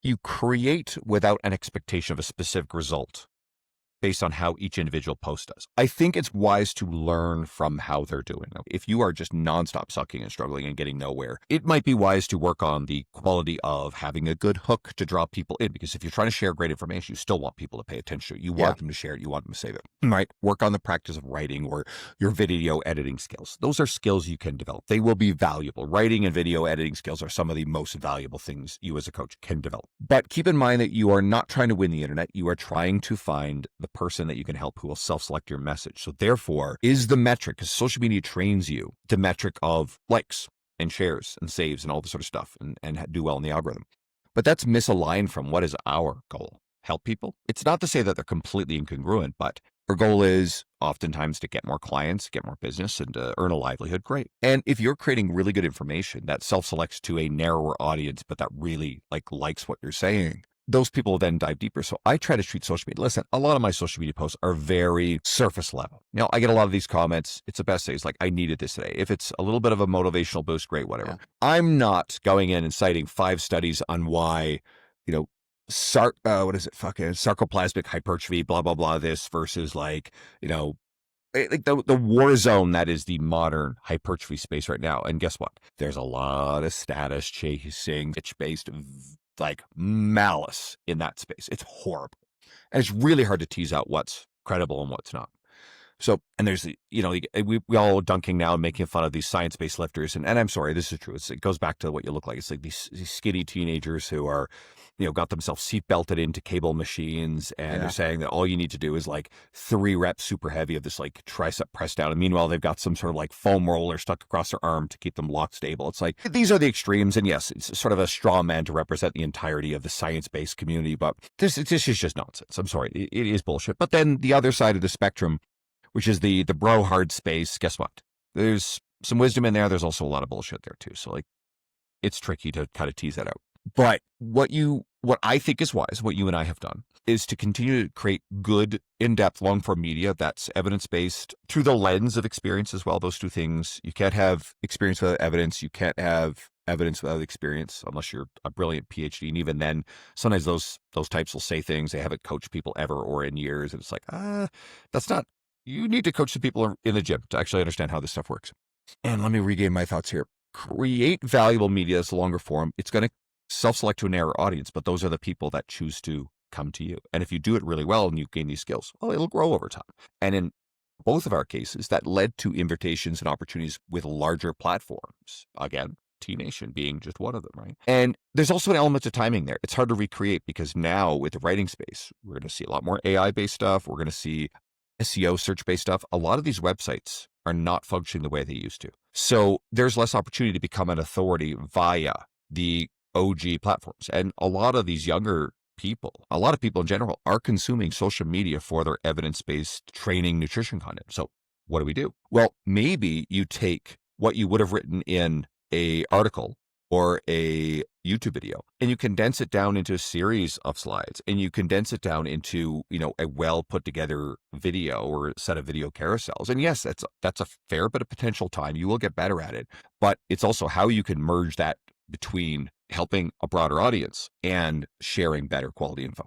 you create without an expectation of a specific result based on how each individual post does. I think it's wise to learn from how they're doing. If you are just nonstop sucking and struggling and getting nowhere, it might be wise to work on the quality of having a good hook to draw people in. Because if you're trying to share great information, you still want people to pay attention to it. You want them to share it. You want them to save it. Right? Work on the practice of writing or your video editing skills. Those are skills you can develop. They will be valuable. Writing and video editing skills are some of the most valuable things you as a coach can develop. But keep in mind that you are not trying to win the internet. You are trying to find the person that you can help who will self-select your message. So therefore, is the metric, because social media trains you, the metric of likes and shares and saves and all this sort of stuff and do well in the algorithm. But that's misaligned from what is our goal. Help people. It's not to say that they're completely incongruent, but our goal is oftentimes to get more clients, get more business, and to earn a livelihood. Great. And if you're creating really good information that self-selects to a narrower audience, but that really likes what you're saying, those people will then dive deeper. So I try to treat social media. Listen, a lot of my social media posts are very surface level. I get a lot of these comments. It's the best days. Like, I needed this today. If it's a little bit of a motivational boost, great, whatever. Yeah. I'm not going in and citing 5 studies on why, sarcoplasmic hypertrophy, blah, blah, blah, this versus the war zone that is the modern hypertrophy space right now. And guess what? There's a lot of status chasing, itch-based malice in that space. It's horrible. And it's really hard to tease out what's credible and what's not. So, and there's, we all dunking now and making fun of these science-based lifters. And I'm sorry, this is true. It goes back to what you look like. It's like these skinny teenagers who are, got themselves seatbelted into cable machines. And they're saying that all you need to do is 3 reps super heavy of this tricep press down. And meanwhile, they've got some sort of foam roller stuck across their arm to keep them locked stable. It's these are the extremes. And yes, it's sort of a straw man to represent the entirety of the science-based community. But this is just nonsense. I'm sorry. It is bullshit. But then the other side of the spectrum, which is the bro hard space, guess what? There's some wisdom in there. There's also a lot of bullshit there too. So it's tricky to kind of tease that out. But what I think is wise, what you and I have done, is to continue to create good, in-depth, long-form media that's evidence-based through the lens of experience as well. Those two things. You can't have experience without evidence. You can't have evidence without experience unless you're a brilliant PhD. And even then, sometimes those types will say things they haven't coached people ever or in years. And it's that's not. You need to coach the people in the gym to actually understand how this stuff works. And let me regain my thoughts here. Create valuable media as a longer form. It's going to self-select to a narrower audience, but those are the people that choose to come to you. And if you do it really well and you gain these skills, well, it'll grow over time. And in both of our cases, that led to invitations and opportunities with larger platforms. Again, T-Nation being just one of them, right? And there's also an element of timing there. It's hard to recreate because now with the writing space, we're going to see a lot more AI-based stuff. We're going to see SEO search-based stuff. A lot of these websites are not functioning the way they used to. So there's less opportunity to become an authority via the OG platforms. And a lot of these younger people, a lot of people in general, are consuming social media for their evidence-based training nutrition content. So what do? Well, maybe you take what you would have written in an article or a YouTube video, and you condense it down into a series of slides, and you condense it down into, a well put together video or a set of video carousels. And yes, that's a fair bit of potential time. You will get better at it, but it's also how you can merge that between helping a broader audience and sharing better quality info.